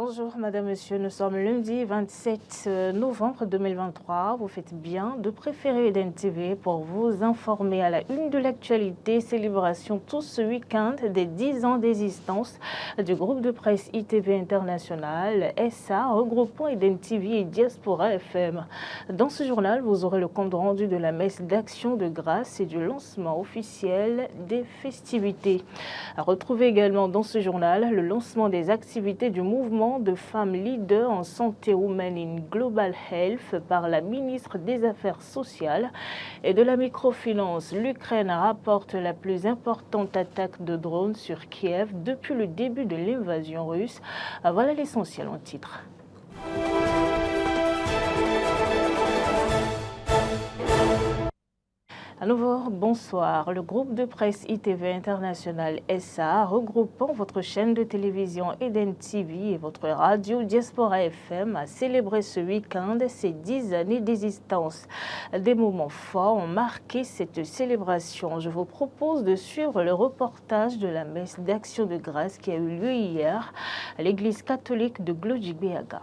Bonjour Madame, Monsieur, nous sommes lundi 27 novembre 2023. Vous faites bien de préférer Eden TV pour vous informer à la une de l'actualité. Célébration tout ce week-end des 10 ans d'existence du groupe de presse ITV International, SA, regroupant Eden TV et Diaspora FM. Dans ce journal, vous aurez le compte rendu de la messe d'action de grâce et du lancement officiel des festivités. À retrouver également dans ce journal le lancement des activités du mouvement de femmes leaders en santé humaine in Global Health par la ministre des Affaires sociales et de la microfinance. L'Ukraine rapporte la plus importante attaque de drones sur Kiev depuis le début de l'invasion russe. Voilà l'essentiel en titre. À nouveau, bonsoir. Le groupe de presse ITV International SA, regroupant votre chaîne de télévision Eden TV et votre radio Diaspora FM, a célébré ce week-end ses 10 années d'existence. Des moments forts ont marqué cette célébration. Je vous propose de suivre le reportage de la messe d'action de grâce qui a eu lieu hier à l'église catholique de Glodjig-Beaga.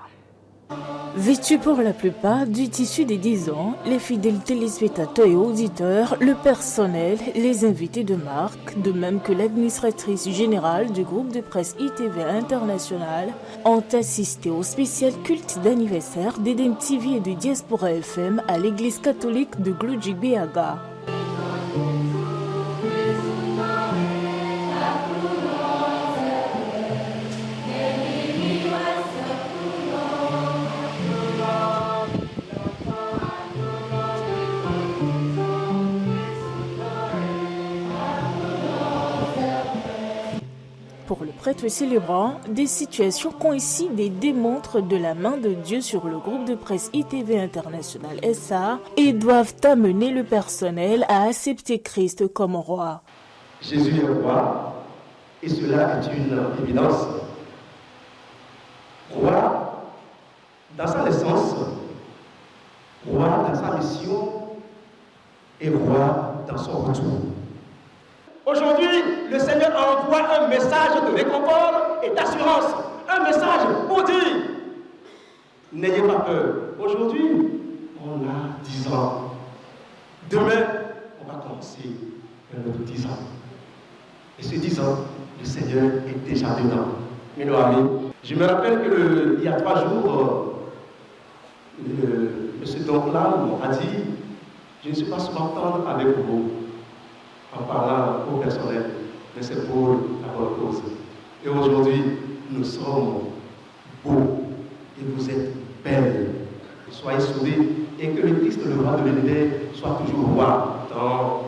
Vêtus pour la plupart du tissu des 10 ans, les fidèles téléspectateurs et auditeurs, le personnel, les invités de marque, de même que l'administratrice générale du groupe de presse ITV International, ont assisté au spécial culte d'anniversaire d'Eden TV et de Diaspora FM à l'église catholique de Glodjig-Beaga. Pour le prêtre célébrant, des situations coïncident et démontrent de la main de Dieu sur le groupe de presse ITV International SA et doivent amener le personnel à accepter Christ comme roi. Jésus est roi, et cela est une évidence. Roi dans sa naissance, roi dans sa mission et roi dans son retour. Aujourd'hui, le Seigneur envoie un message de réconfort et d'assurance, un message pour dire, n'ayez pas peur. Aujourd'hui, on a 10 ans. Demain, on va commencer un autre 10 ans. Et ce 10 ans, le Seigneur est déjà dedans. Mais nos amis, je me rappelle qu'il y a 3 jours, M. Doncla a dit, je ne suis pas souvent tendre avec vous, en parlant au personnel, mais c'est pour la bonne cause. Et aujourd'hui, nous sommes beaux et vous êtes belles. Soyez sauvés et que le Christ, le roi de l'univers, soit toujours roi dans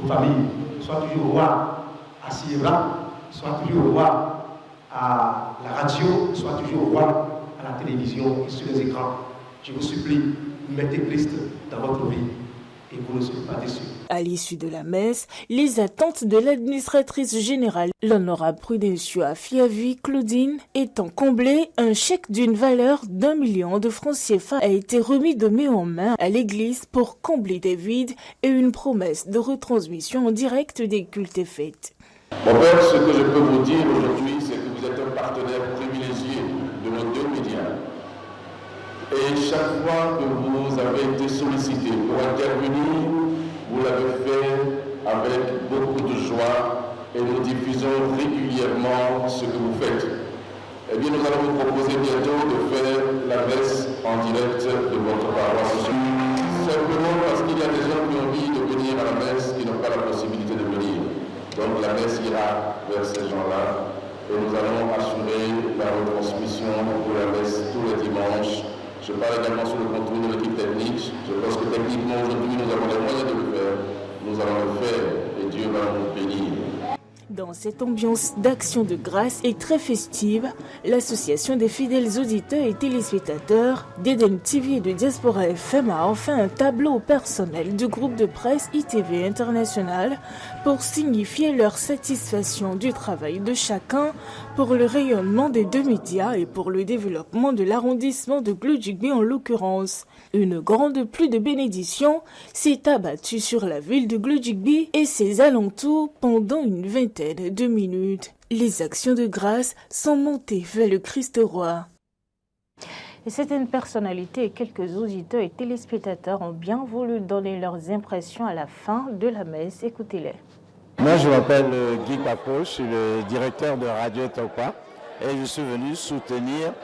vos familles, soit toujours roi à Sierra, soit toujours roi à la radio, soit toujours roi à la télévision et sur les écrans. Je vous supplie, mettez Christ dans votre vie et vous ne serez pas déçus. À l'issue de la messe, les attentes de l'administratrice générale, l'honorable Prudencio Afiavi Claudine, étant comblées, un chèque d'une valeur d'1 million de francs CFA a été remis de main en main à l'église pour combler des vides et une promesse de retransmission en direct des cultes et fêtes. Mon père, ce que je peux vous dire aujourd'hui, c'est que vous êtes un partenaire privilégié de nos 2 médias. Et chaque fois que vous avez été sollicité pour intervenir, vous l'avez fait avec beaucoup de joie et nous diffusons régulièrement ce que vous faites. Eh bien, nous allons vous proposer bientôt de faire la messe en direct de votre paroisse. Simplement parce qu'il y a des gens qui ont envie de venir à la messe qui n'ont pas la possibilité de venir. Donc la messe ira vers ces gens-là et nous allons assurer la retransmission de la messe tous les dimanches. Je parle également sur le contrôle de l'équipe technique. Je pense que techniquement aujourd'hui nous avons les moyens de le faire. Nous allons le faire et Dieu va nous bénir. Dans cette ambiance d'action de grâce et très festive, l'association des fidèles auditeurs et téléspectateurs d'Eden TV et de Diaspora FM a enfin un tableau personnel du groupe de presse ITV International pour signifier leur satisfaction du travail de chacun pour le rayonnement des 2 médias et pour le développement de l'arrondissement de Glodjig-Beaga en l'occurrence. Une grande pluie de bénédictions s'est abattue sur la ville de Glodjig-Beaga et ses alentours pendant une vingtaine de minutes. Les actions de grâce sont montées vers le Christ roi. Et certaines personnalités et quelques auditeurs et téléspectateurs ont bien voulu donner leurs impressions à la fin de la messe. Écoutez-les. Moi, je m'appelle Guy Papo, je suis le directeur de Radio Tokwa et je suis venu soutenir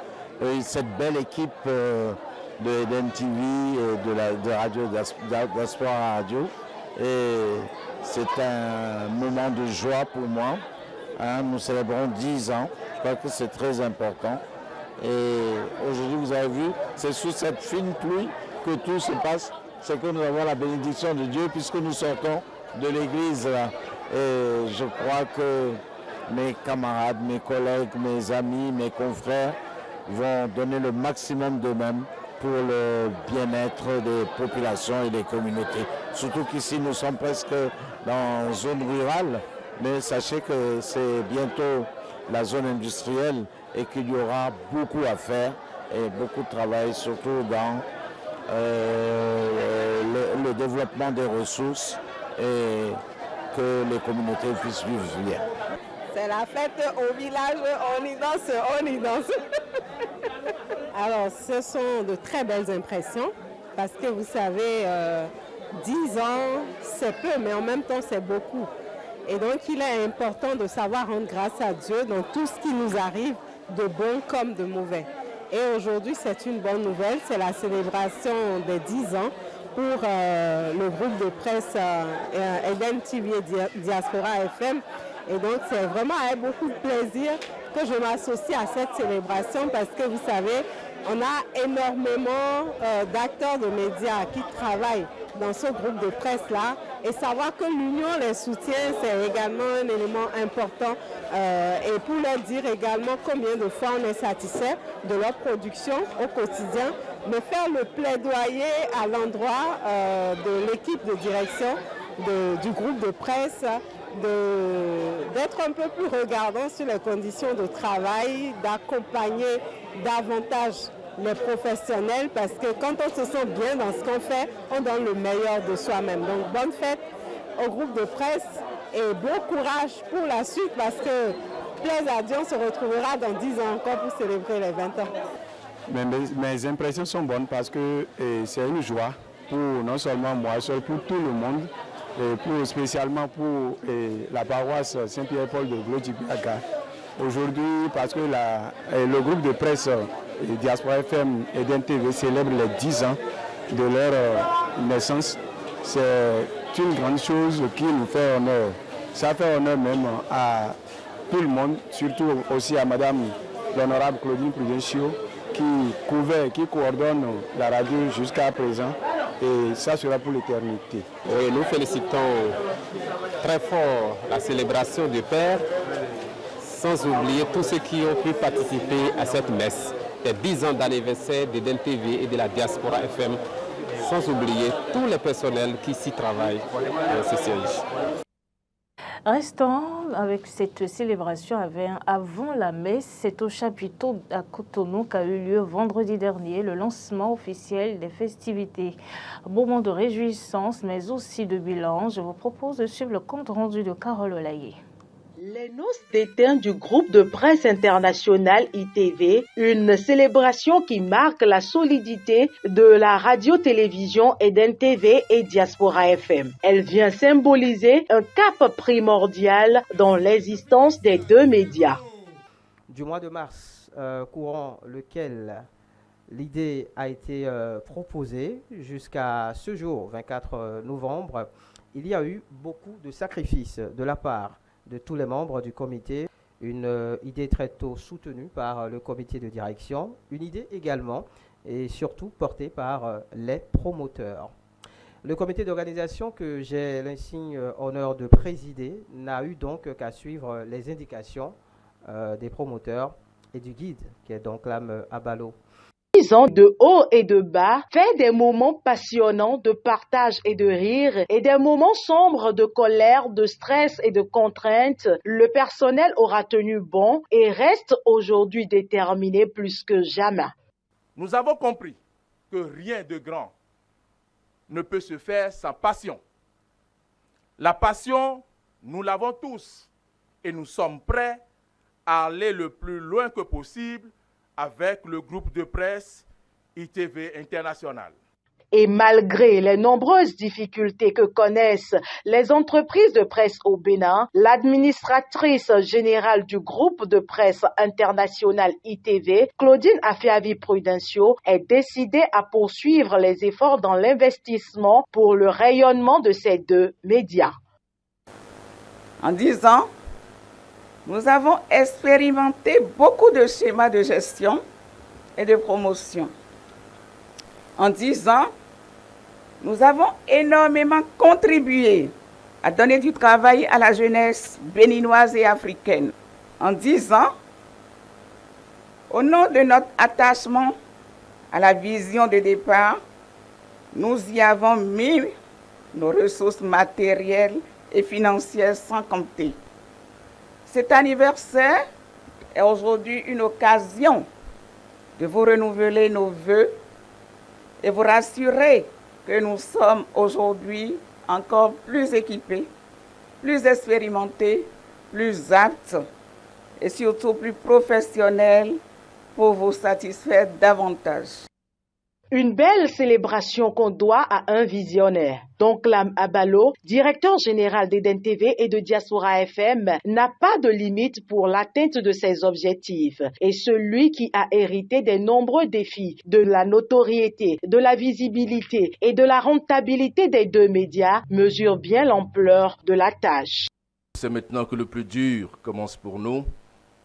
cette belle équipe de Eden TV et de Radio Diaspora Radio. Et c'est un moment de joie pour moi. Nous célébrons 10 ans, je crois que c'est très important. Et aujourd'hui, vous avez vu, c'est sous cette fine pluie que tout se passe. C'est que nous avons la bénédiction de Dieu puisque nous sortons de l'église. Et je crois que mes camarades, mes collègues, mes amis, mes confrères vont donner le maximum d'eux-mêmes pour le bien-être des populations et des communautés. Surtout qu'ici, nous sommes presque dans une zone rurale, mais sachez que c'est bientôt la zone industrielle et qu'il y aura beaucoup à faire et beaucoup de travail, surtout dans le développement des ressources et que les communautés puissent vivre bien. C'est la fête au village, on y danse. Alors, ce sont de très belles impressions parce que vous savez, 10 ans, c'est peu, mais en même temps, c'est beaucoup. Et donc, il est important de savoir rendre grâce à Dieu dans tout ce qui nous arrive, de bon comme de mauvais. Et aujourd'hui, c'est une bonne nouvelle, c'est la célébration des 10 ans pour le groupe de presse Eden TV et Diaspora FM. Et donc, c'est vraiment avec beaucoup de plaisir que je m'associe à cette célébration parce que vous savez, on a énormément d'acteurs de médias qui travaillent dans ce groupe de presse-là. Et savoir que l'union les soutient, c'est également un élément important. Et pour leur dire également combien de fois on est satisfait de leur production au quotidien, mais faire le plaidoyer à l'endroit de l'équipe de direction du groupe de presse, d'être un peu plus regardant sur les conditions de travail, d'accompagner davantage les professionnels, parce que quand on se sent bien dans ce qu'on fait, on donne le meilleur de soi-même. Donc bonne fête au groupe de presse et bon courage pour la suite, parce que plaise à Dieu, on se retrouvera dans 10 ans encore pour célébrer les 20 ans. Mes impressions sont bonnes parce que c'est une joie pour non seulement moi seul, pour tout le monde, et spécialement pour la paroisse Saint-Pierre-Paul de Glodibiaga. Aujourd'hui, parce que le groupe de presse Diaspora FM et Eden TV célèbre les 10 ans de leur naissance. C'est une grande chose qui nous fait honneur. Ça fait honneur même à tout le monde, surtout aussi à Madame l'honorable Claudine Prudencio, qui coordonne la radio jusqu'à présent, et ça sera pour l'éternité. Oui, nous félicitons très fort la célébration du Père, sans oublier tous ceux qui ont pu participer à cette messe. Les 10 ans d'anniversaire d'Eden TV et de la Diaspora FM, sans oublier tous les personnels qui s'y travaillent dans ce siège. Restons avec cette célébration avant la messe. C'est au chapiteau à Cotonou qu'a eu lieu vendredi dernier le lancement officiel des festivités. Un moment de réjouissance, mais aussi de bilan. Je vous propose de suivre le compte rendu de Carole Olaye. Les noces d'étain du groupe de presse international ITV, une célébration qui marque la solidité de la radio-télévision Eden TV et Diaspora FM. Elle vient symboliser un cap primordial dans l'existence des deux médias. Du mois de mars, courant lequel l'idée a été proposée jusqu'à ce jour, 24 novembre, il y a eu beaucoup de sacrifices de la part de tous les membres du comité, une idée très tôt soutenue par le comité de direction, une idée également et surtout portée par les promoteurs. Le comité d'organisation que j'ai l'insigne honneur de présider n'a eu donc qu'à suivre les indications des promoteurs et du guide qui est donc Clam Abalo. 10 ans de haut et de bas, fait des moments passionnants de partage et de rire et des moments sombres de colère, de stress et de contraintes. Le personnel aura tenu bon et reste aujourd'hui déterminé plus que jamais. Nous avons compris que rien de grand ne peut se faire sans passion. La passion, nous l'avons tous et nous sommes prêts à aller le plus loin que possible avec le groupe de presse ITV International. Et malgré les nombreuses difficultés que connaissent les entreprises de presse au Bénin, l'administratrice générale du groupe de presse international ITV, Claudine Afiavi-Prudencio, est décidée à poursuivre les efforts dans l'investissement pour le rayonnement de ces deux médias. En 10 ans, nous avons expérimenté beaucoup de schémas de gestion et de promotion. En 10 ans, nous avons énormément contribué à donner du travail à la jeunesse béninoise et africaine. En 10 ans, au nom de notre attachement à la vision de départ, nous y avons mis nos ressources matérielles et financières sans compter. Cet anniversaire est aujourd'hui une occasion de vous renouveler nos vœux et vous rassurer que nous sommes aujourd'hui encore plus équipés, plus expérimentés, plus aptes et surtout plus professionnels pour vous satisfaire davantage. Une belle célébration qu'on doit à un visionnaire. Donclam Abalo, directeur général d'Eden TV et de Diaspora FM, n'a pas de limite pour l'atteinte de ses objectifs. Et celui qui a hérité des nombreux défis, de la notoriété, de la visibilité et de la rentabilité des deux médias, mesure bien l'ampleur de la tâche. C'est maintenant que le plus dur commence pour nous,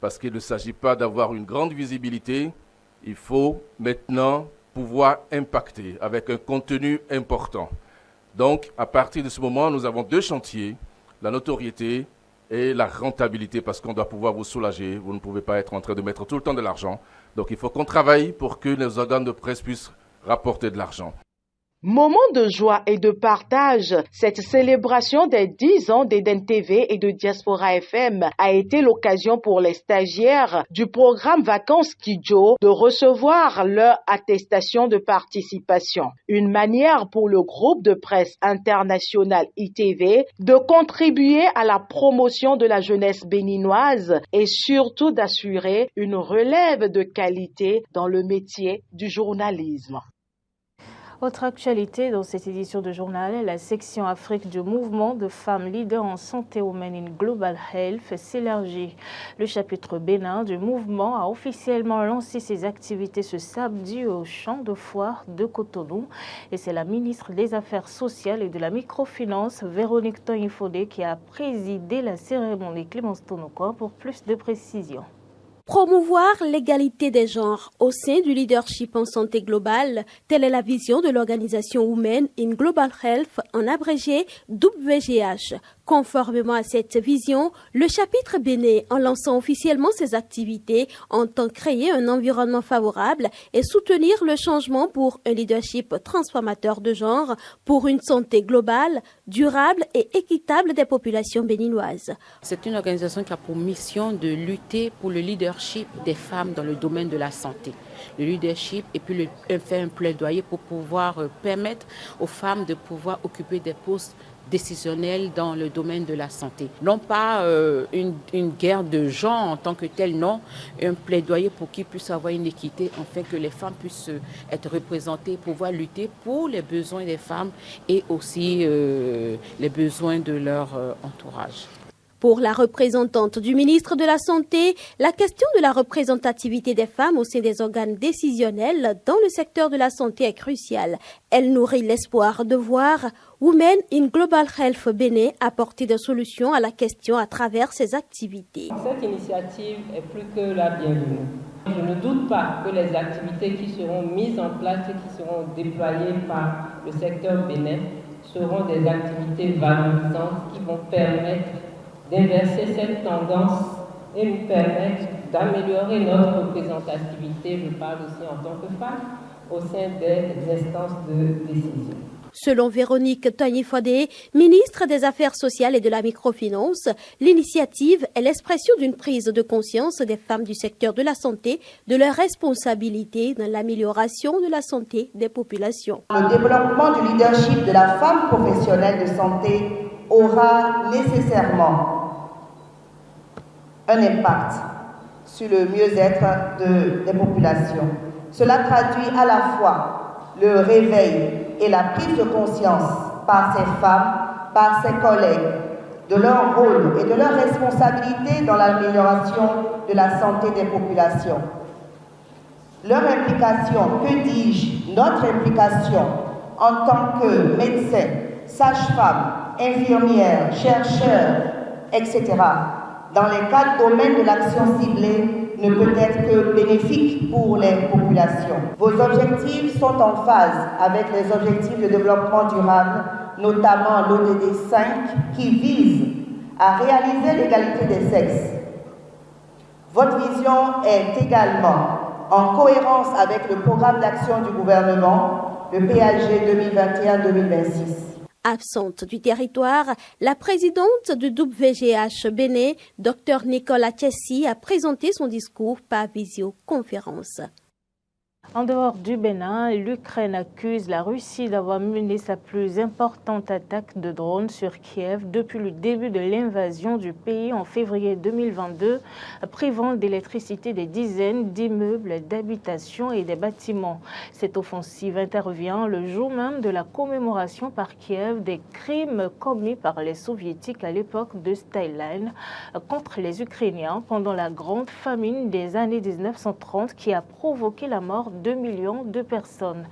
parce qu'il ne s'agit pas d'avoir une grande visibilité, il faut maintenant pouvoir impacter avec un contenu important. Donc, à partir de ce moment, nous avons deux chantiers, la notoriété et la rentabilité, parce qu'on doit pouvoir vous soulager. Vous ne pouvez pas être en train de mettre tout le temps de l'argent. Donc, il faut qu'on travaille pour que les organes de presse puissent rapporter de l'argent. Moment de joie et de partage, cette célébration des 10 ans d'Eden TV et de Diaspora FM a été l'occasion pour les stagiaires du programme Vacances Kidjo de recevoir leur attestation de participation. Une manière pour le groupe de presse international ITV de contribuer à la promotion de la jeunesse béninoise et surtout d'assurer une relève de qualité dans le métier du journalisme. Autre actualité dans cette édition de journal, la section Afrique du mouvement de femmes leaders en santé humaine in Global Health s'élargit. Le chapitre Bénin du mouvement a officiellement lancé ses activités ce samedi au champ de foire de Cotonou. Et c'est la ministre des Affaires sociales et de la microfinance, Véronique Tognifodé, qui a présidé la cérémonie. Clémence Tonoko pour plus de précisions. Promouvoir l'égalité des genres au sein du leadership en santé globale, telle est la vision de l'organisation Women in Global Health, en abrégé WGH. Conformément à cette vision, le chapitre Bénin, en lançant officiellement ses activités, entend créer un environnement favorable et soutenir le changement pour un leadership transformateur de genre, pour une santé globale, durable et équitable des populations béninoises. C'est une organisation qui a pour mission de lutter pour le leadership des femmes dans le domaine de la santé. Le leadership et puis faire un plaidoyer pour pouvoir permettre aux femmes de pouvoir occuper des postes décisionnels dans le domaine de la santé. Non pas une guerre de genre en tant que telle, non, un plaidoyer pour qu'ils puissent avoir une équité, afin que les femmes puissent être représentées, pouvoir lutter pour les besoins des femmes et aussi les besoins de leur entourage. Pour la représentante du ministre de la Santé, la question de la représentativité des femmes au sein des organes décisionnels dans le secteur de la santé est cruciale. Elle nourrit l'espoir de voir Women in Global Health Bénin apporter des solutions à la question à travers ses activités. Cette initiative est plus que la bienvenue. Je ne doute pas que les activités qui seront mises en place et qui seront déployées par le secteur Bénin seront des activités valorisantes qui vont permettre d'inverser cette tendance et nous permettre d'améliorer notre représentativité, je parle aussi en tant que femme, au sein des instances de décision. Selon Véronique Tognifodé, ministre des Affaires sociales et de la microfinance, l'initiative est l'expression d'une prise de conscience des femmes du secteur de la santé de leur responsabilité dans l'amélioration de la santé des populations. Le développement du leadership de la femme professionnelle de santé aura nécessairement un impact sur le mieux-être des populations. Cela traduit à la fois le réveil et la prise de conscience par ces femmes, par ces collègues, de leur rôle et de leur responsabilité dans l'amélioration de la santé des populations. Leur implication, que dis-je, notre implication en tant que médecins, sages-femmes, infirmières, chercheurs, etc., dans les 4 domaines de l'action ciblée ne peut être que bénéfique pour les populations. Vos objectifs sont en phase avec les objectifs de développement durable, notamment l'ODD 5, qui vise à réaliser l'égalité des sexes. Votre vision est également en cohérence avec le programme d'action du gouvernement, le PAG 2021-2026. Absente du territoire, la présidente du WGH Bénin, Dr Nicolas Tchessi, a présenté son discours par visioconférence. En dehors du Bénin, l'Ukraine accuse la Russie d'avoir mené sa plus importante attaque de drones sur Kiev depuis le début de l'invasion du pays en février 2022, privant d'électricité des dizaines d'immeubles, d'habitations et des bâtiments. Cette offensive intervient le jour même de la commémoration par Kiev des crimes commis par les Soviétiques à l'époque de Staline contre les Ukrainiens pendant la grande famine des années 1930 qui a provoqué la mort de 2 millions de personnes.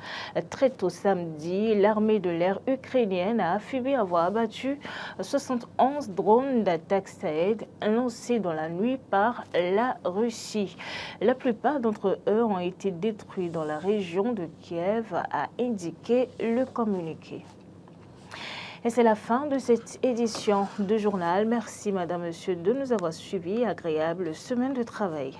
Très tôt samedi, l'armée de l'air ukrainienne a affirmé avoir abattu 71 drones d'attaque Shahed lancés dans la nuit par la Russie. La plupart d'entre eux ont été détruits dans la région de Kiev, a indiqué le communiqué. Et c'est la fin de cette édition de journal. Merci, madame, monsieur, de nous avoir suivis. Agréable semaine de travail.